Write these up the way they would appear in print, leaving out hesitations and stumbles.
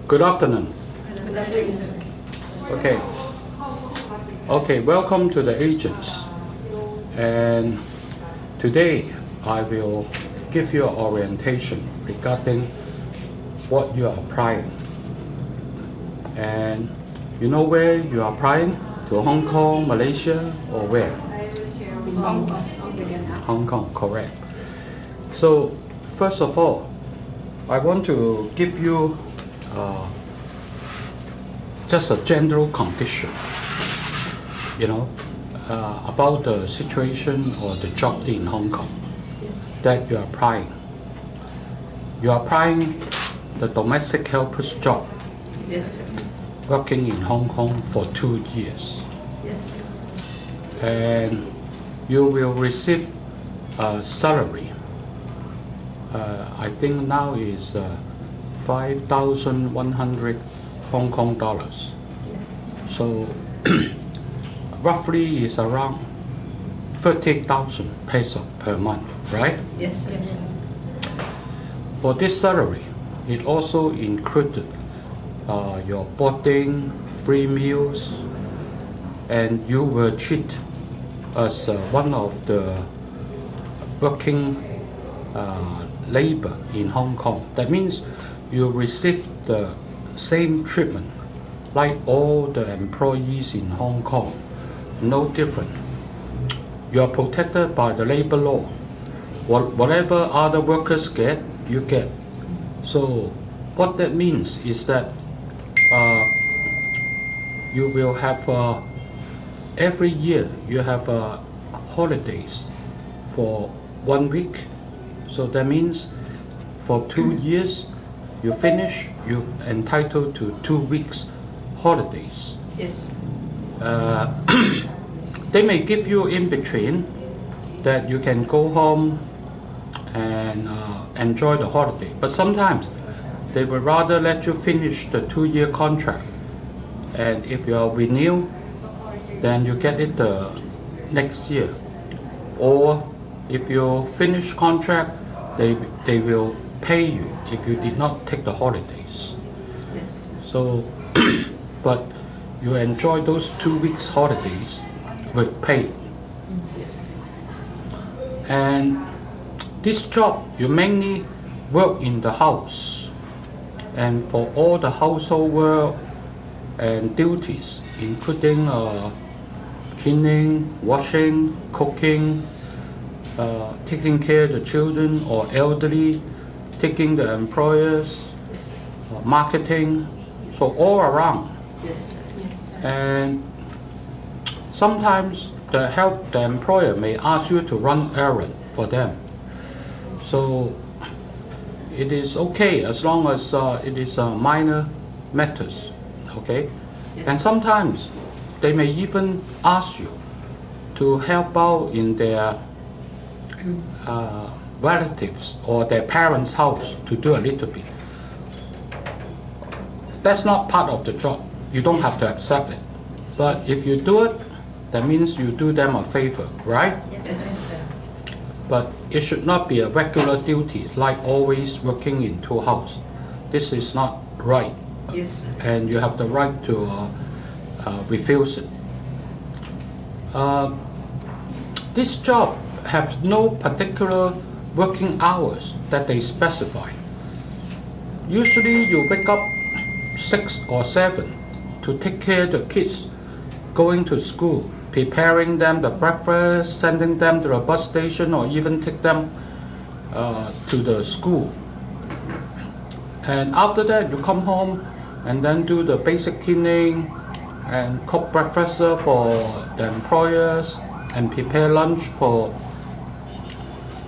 Good afternoon. Good afternoon. Okay. Okay, welcome to the agents. And today I will give you an orientation regarding what you are applying. And you know where you are applying? To Hong Kong, Malaysia, or where? Hong Kong. Hong Kong, correct. So, first of all, I want to give you just a general condition, about the situation or the job in Hong Kong that you are applying. You are applying the domestic helper's job, Yes, working in Hong Kong for 2 years. yes, And you will receive a salary. I think now is 5,100 Hong Kong dollars. So roughly is around 30,000 pesos per month, right? yes, yes, For this salary, it also included your boarding, free meals, and you were treated as one of the working labor in Hong Kong. That means you receive the same treatment like all the employees in Hong Kong, no different. You are protected by the labor law. Whatever other workers get, you get. So what that means is that you will have every year you have holidays for 1 week. So that means for 2 years you finish, you're entitled to 2 weeks holidays. yes, They may give you in between that you can go home and enjoy the holiday, but sometimes they would rather let you finish the 2-year contract, and if you are renewed, then you get it the next year. Or if you finish contract, they will pay you if you did not take the holidays. yes, So, but you enjoy those 2 weeks holidays with pay. And this job, you mainly work in the house, and for all the household work and duties, including cleaning, washing, cooking, taking care of the children or elderly, taking the employers, marketing, so all around. yes, yes, And sometimes the employer may ask you to run errand for them. So it is okay as long as it is minor matters, okay? And sometimes they may even ask you to help out in their relatives or their parents' house to do a little bit. That's not part of the job. You don't have to accept it. But if you do it, that means you do them a favor, right? yes, But it should not be a regular duty, like always working in two houses. This is not right, yes, and you have the right to refuse it. This job has no particular working hours that they specify. Usually you wake up 6 or 7 to take care of the kids going to school, preparing them the breakfast, sending them to the bus station, or even take them to the school. And after that you come home and then do the basic cleaning and cook breakfast for the employers and prepare lunch for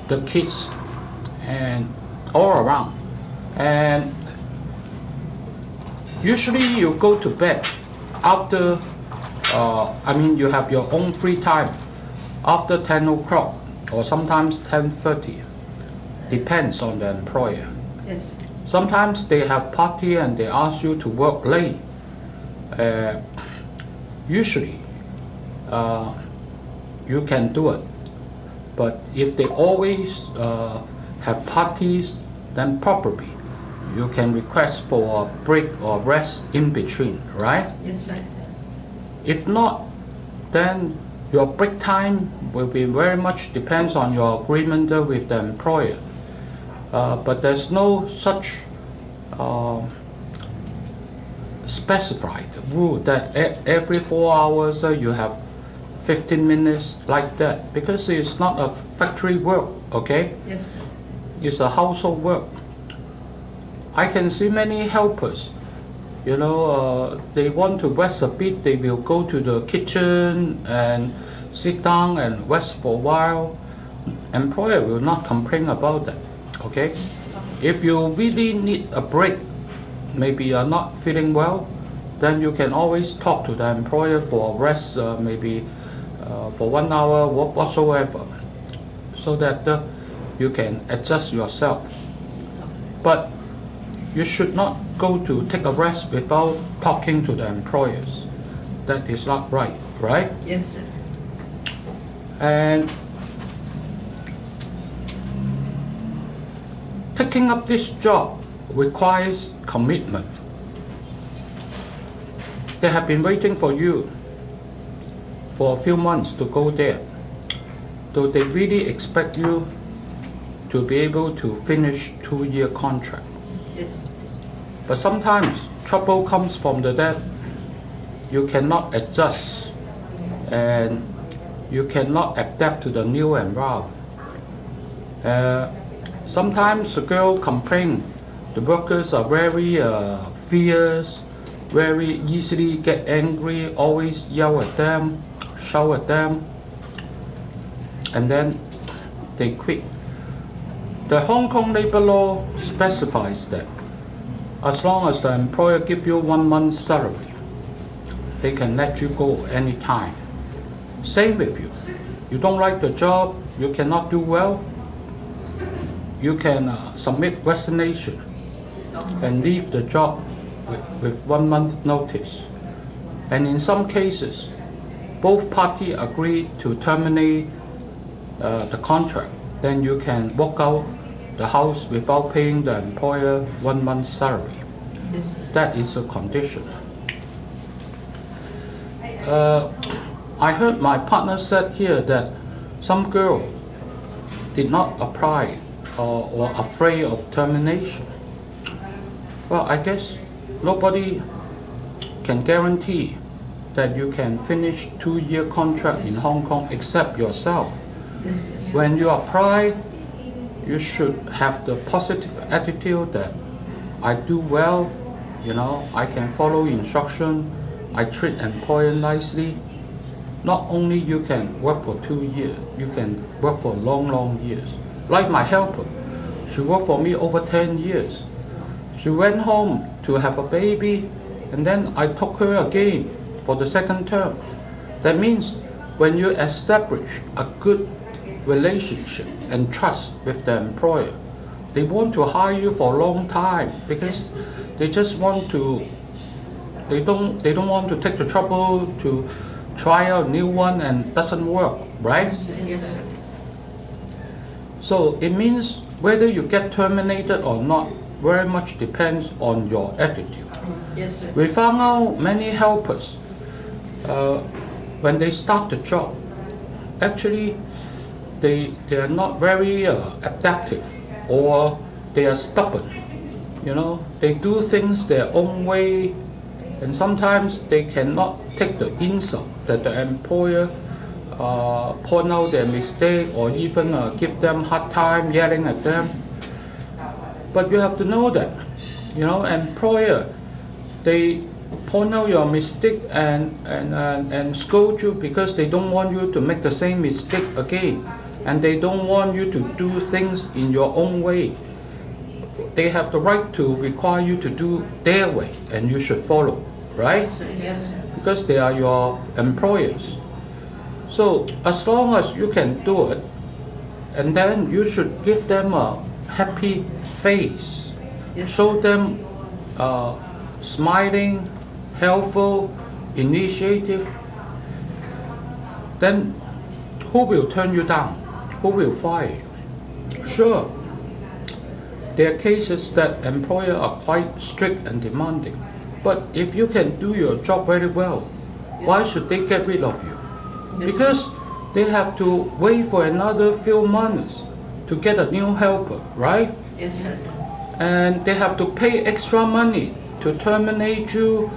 the kids and all around. And usually you go to bed after you have your own free time after 10 o'clock or sometimes 10:30, depends on the employer. yes, Sometimes they have party and they ask you to work late. Usually you can do it, but if they always have parties, then probably you can request for a break or rest in between, right? Yes, sir. If not, then your break time will be very much depends on your agreement with the employer. But there's no such specified rule that every 4 hours you have 15 minutes like that, because it's not a factory work, okay? Yes, sir. It's a household work. I can see many helpers, they want to rest a bit, they will go to the kitchen and sit down and rest for a while. Employer will not complain about that, okay? If you really need a break, maybe you're not feeling well, then you can always talk to the employer for rest, maybe for 1 hour, whatsoever, so that you can adjust yourself. But you should not go to take a rest without talking to the employers. That is not right, right? Yes, sir. And taking up this job requires commitment. They have been waiting for you for a few months to go there. So they really expect you to be able to finish 2-year contract. Yes. But sometimes trouble comes from that you cannot adjust and you cannot adapt to the new environment. Sometimes the girl complain the workers are very fierce, very easily get angry, always yell at them, shout at them, and then they quit. The Hong Kong labor law specifies that as long as the employer gives you 1 month's salary, they can let you go anytime. Same with you. You don't like the job, you cannot do well, you can submit resignation and leave the job with 1 month notice. And in some cases, both parties agree to terminate the contract. Then you can walk out the house without paying the employer 1 month's salary. Yes. That is a condition. I heard my partner said here that some girl did not apply or afraid of termination. Well, I guess nobody can guarantee that you can finish 2-year contract in Hong Kong except yourself. Yes. When you apply, you should have the positive attitude that I do well, I can follow instruction, I treat employer nicely. Not only you can work for 2 years, you can work for long years. Like my helper, she worked for me over 10 years. She went home to have a baby, and then I took her again for the second term. That means when you establish a good relationship and trust with the employer, they want to hire you for a long time because they just want to, they don't want to take the trouble to try out a new one and doesn't work, right? Yes, sir. So it means whether you get terminated or not very much depends on your attitude. Yes, sir. We found out many helpers, when they start the job, actually they are not very adaptive, or they are stubborn. They do things their own way, and sometimes they cannot take the insult that the employer point out their mistake or even give them hard time, yelling at them. But you have to know that, employer, they point out your mistake and scold you because they don't want you to make the same mistake again, and they don't want you to do things in your own way. They have the right to require you to do their way, and you should follow, right? Yes, sir. Because they are your employers. So as long as you can do it, and then you should give them a happy face. Yes. Show them smiling, helpful, initiative. Then who will turn you down? Who will fire you? Sure, there are cases that employers are quite strict and demanding. But if you can do your job very well, why should they get rid of you? Yes, Because they have to wait for another few months to get a new helper, right? Yes, sir. And they have to pay extra money to terminate you,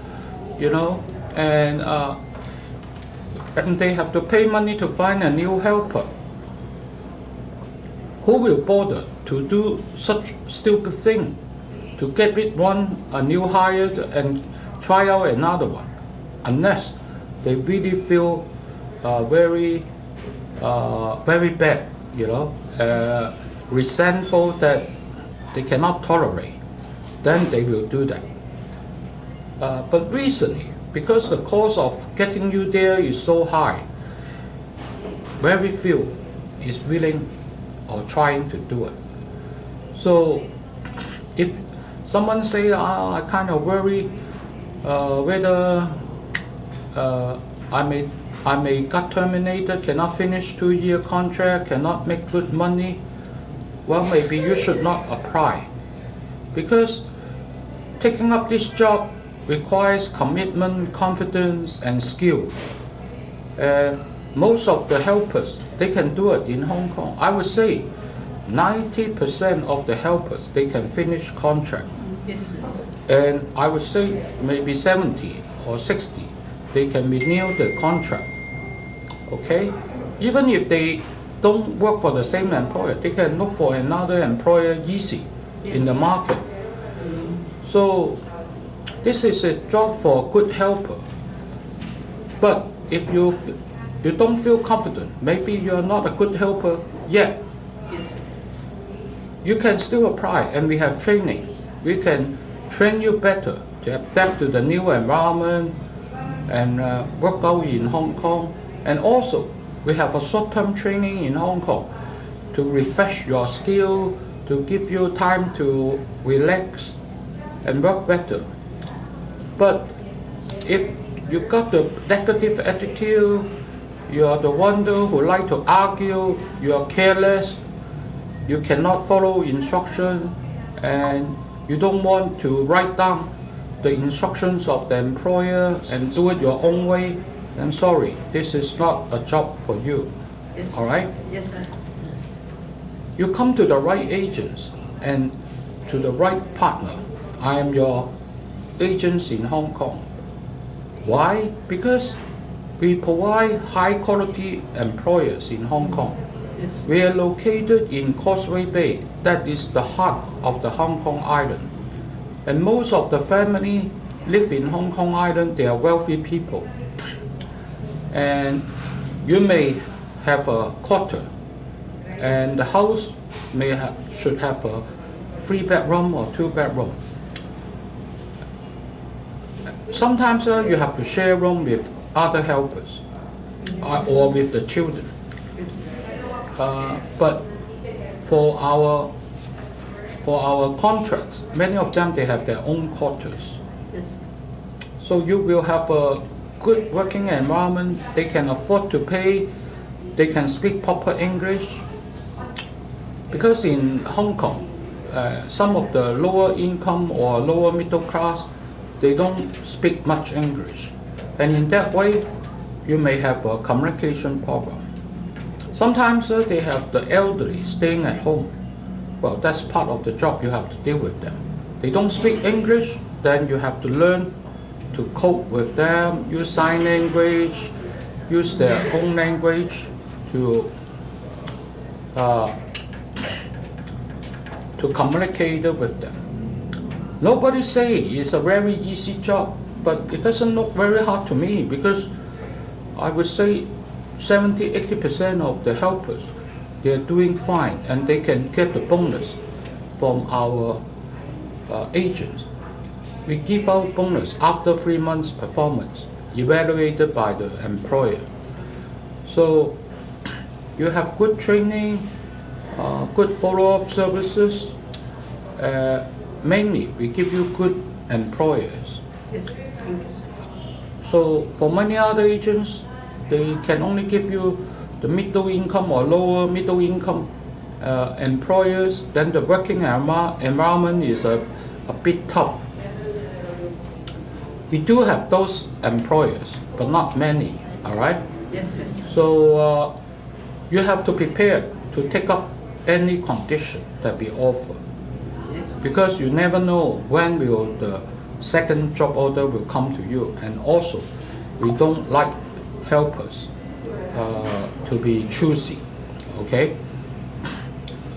you know, and they have to pay money to find a new helper. Who will bother to do such stupid thing, to get rid a new hire and try out another one, unless they really feel very bad, you know, resentful that they cannot tolerate, then they will do that. But recently, because the cost of getting you there is so high, very few is willing or trying to do it. So if someone say, I kind of worry whether I may get terminated, cannot finish 2-year contract, cannot make good money, well, maybe you should not apply, because taking up this job requires commitment, confidence, and skill. Most of the helpers, they can do it in Hong Kong. I would say 90% of the helpers, they can finish contract. Yes, sir. And I would say maybe 70 or 60, they can renew the contract. Okay? Even if they don't work for the same employer, they can look for another employer easy in the market. So this is a job for a good helper. But if you don't feel confident, maybe you're not a good helper yet, Yes, sir. you can still apply, and we have training. We can train you better to adapt to the new environment and work out in Hong Kong. And also, we have a short-term training in Hong Kong to refresh your skill, to give you time to relax and work better. But if you've got the negative attitude, you are the one who like to argue, you are careless, you cannot follow instruction, and you don't want to write down the instructions of the employer and do it your own way, I'm sorry, this is not a job for you. Yes, All right? Yes, sir. You come to the right agents and to the right partner. I am your agents in Hong Kong. Why? Because we provide high quality employers in Hong Kong. Yes. We are located in Causeway Bay, that is the heart of the Hong Kong island. And most of the family live in Hong Kong island, they are wealthy people. And you may have a quarter, and the house should have a 3-bedroom or 2-bedroom. Sometimes you have to share room with other helpers or with the children. But for our contracts, many of them, they have their own quarters. Yes. So you will have a good working environment. They can afford to pay. They can speak proper English. Because in Hong Kong, some of the lower income or lower middle class, they don't speak much English. And in that way, you may have a communication problem. Sometimes they have the elderly staying at home. Well, that's part of the job, you have to deal with them. They don't speak English, then you have to learn to cope with them, use sign language, use their own language to communicate with them. Nobody say it's a very easy job, but it doesn't look very hard to me, because I would say 70–80% of the helpers, they are doing fine, and they can get the bonus from our agents. We give out bonus after 3 months performance, evaluated by the employer. So you have good training, good follow-up services. Mainly, we give you good employers. Yes. Thank you, sir. So for many other agents, they can only give you the middle income or lower middle income employers, then the working environment is a bit tough. We do have those employers, but not many, all right? Yes, sir. So you have to prepare to take up any condition that we offer, Yes. because you never know when will the second job order will come to you. And also, we don't like helpers to be choosy, okay?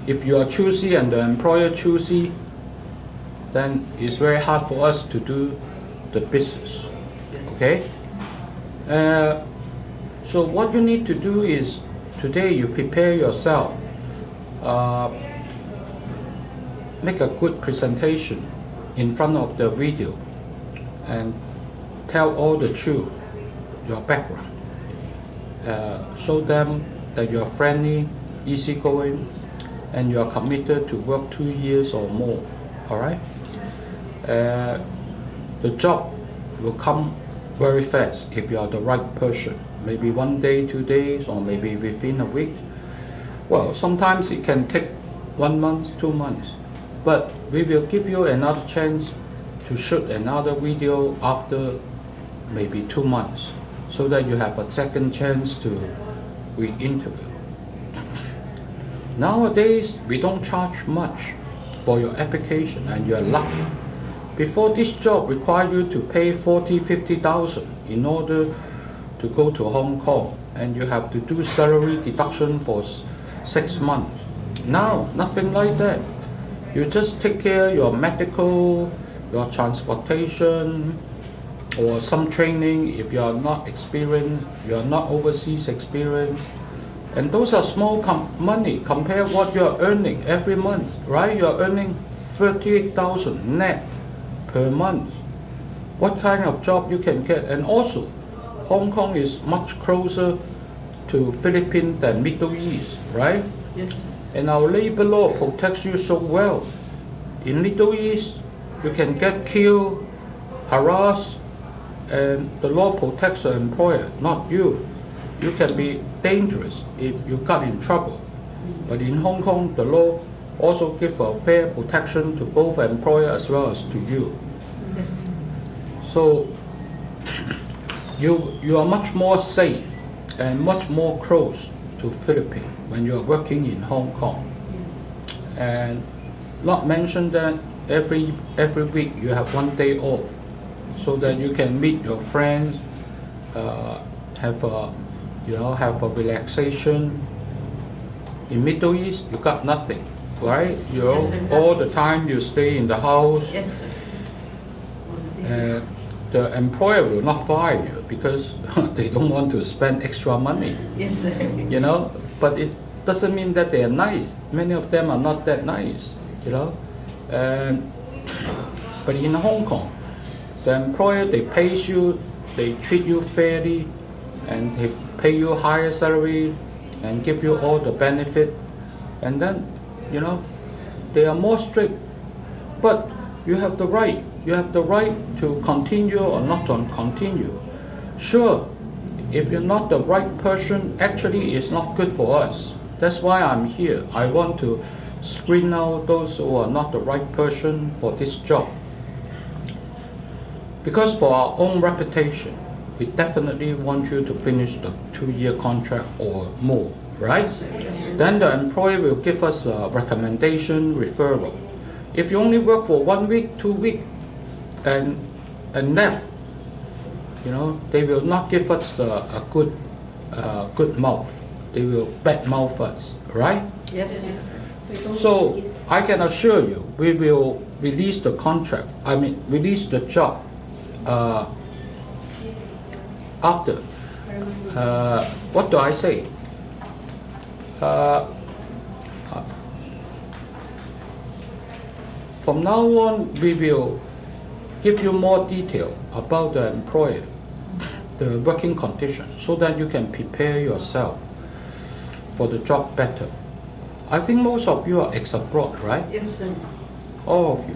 If you are choosy and the employer choosy, then it's very hard for us to do the business, Yes. okay? So what you need to do is, today you prepare yourself, make a good presentation in front of the video and tell all the truth, your background. Show them that you are friendly, easygoing, and you are committed to work 2 years or more, all right? Yes. The job will come very fast if you are the right person. Maybe 1 day, 2 days, or maybe within a week. Well, sometimes it can take 1 month, 2 months. But we will give you another chance to shoot another video after maybe 2 months, so that you have a second chance to re-interview. Nowadays, we don't charge much for your application, and you are lucky. Before, this job required you to pay 40,000-50,000 in order to go to Hong Kong, and you have to do salary deduction for 6 months. Now, nothing like that. You just take care of your medical, your transportation, or some training if you are not experienced, you are not overseas experienced. And those are small money compared what you are earning every month, right? You are earning 38,000 net per month. What kind of job you can get? And also, Hong Kong is much closer to Philippines than Middle East, right? Yes. And our labor law protects you so well. In Middle East, you can get killed, harassed, and the law protects the employer, not you. You can be dangerous if you got in trouble. But in Hong Kong, the law also gives a fair protection to both employer as well as to you. Yes. So you are much more safe and much more close to Philippines when you are working in Hong Kong. Yes. And not mention that every week you have 1 day off, so that you can meet your friends, have a relaxation. In Middle East, you got nothing, right? You know, Yes, sir. all the time you stay in the house. Yes, sir. The employer will not fire you because they don't want to spend extra money, Yes, sir. you know. But it doesn't mean that they are nice. Many of them are not that nice, you know. But in Hong Kong, the employer, they pay you, they treat you fairly, and they pay you higher salary and give you all the benefit, and then, you know, they are more strict. But you have the right to continue or not to continue. Sure, if you're not the right person, actually it's not good for us. That's why I'm here. I want to screen out those who are not the right person for this job. Because for our own reputation, we definitely want you to finish the 2-year contract or more, right? Yes. Then the employer will give us a recommendation referral. If you only work for 1 week, 2 weeks, and left, you know, they will not give us a good mouth. They will bad mouth us, right? Yes. So I can assure you, we will release the contract. Release the job after. What do I say? From now on, we will give you more detail about the employer, the working conditions, so that you can prepare yourself for the job better. I think most of you are ex-abroad, right? Yes, sir. All of you.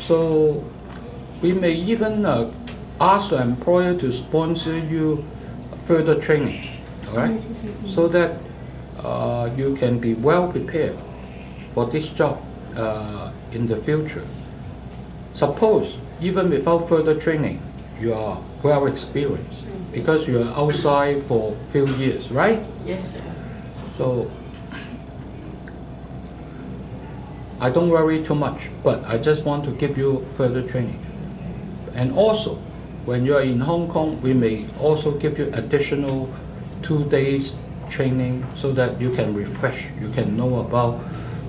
So we may even ask the employer to sponsor you further training, all right? So that you can be well prepared for this job in the future. Suppose, even without further training, you are well experienced because you are outside for a few years, right? Yes, sir. So, I don't worry too much, but I just want to give you further training. And also, when you are in Hong Kong, we may also give you additional 2 days training so that you can refresh, you can know about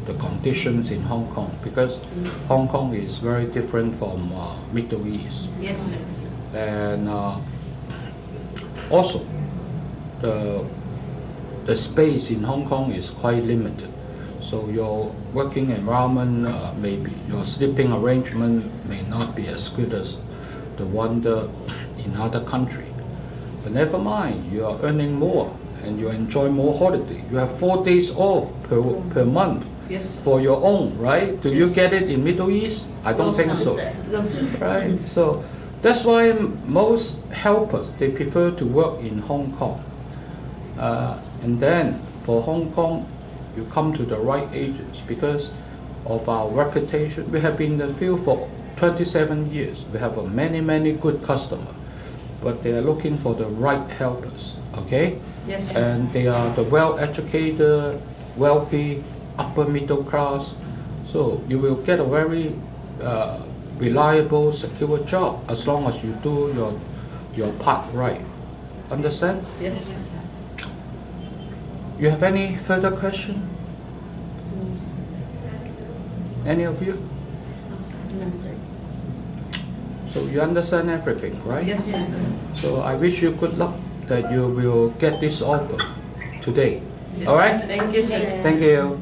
the conditions in Hong Kong, because Hong Kong is very different from Middle East. Yes, sir. And also, the space in Hong Kong is quite limited. So your working environment, maybe your sleeping arrangement may not be as good as the one in other country. But never mind, you are earning more and you enjoy more holiday. You have 4 days off per month Yes. for your own, right? Do you Yes. get it in Middle East? I don't think so. No, sir. Right? So that's why most helpers, they prefer to work in Hong Kong. And then for Hong Kong, you come to the right agents because of our reputation. We have been in the field for 27 years. We have many good customers, but they are looking for the right helpers, okay? Yes, sir. And they are the well-educated, wealthy, upper middle class. So you will get a very reliable, secure job as long as you do your part right. Understand? Yes, sir. You have any further question? Any of you? No, sir. So you understand everything, right? Yes, Yes, sir. sir. So I wish you good luck that you will get this offer today. Yes. All right? Thank you, sir. Thank you.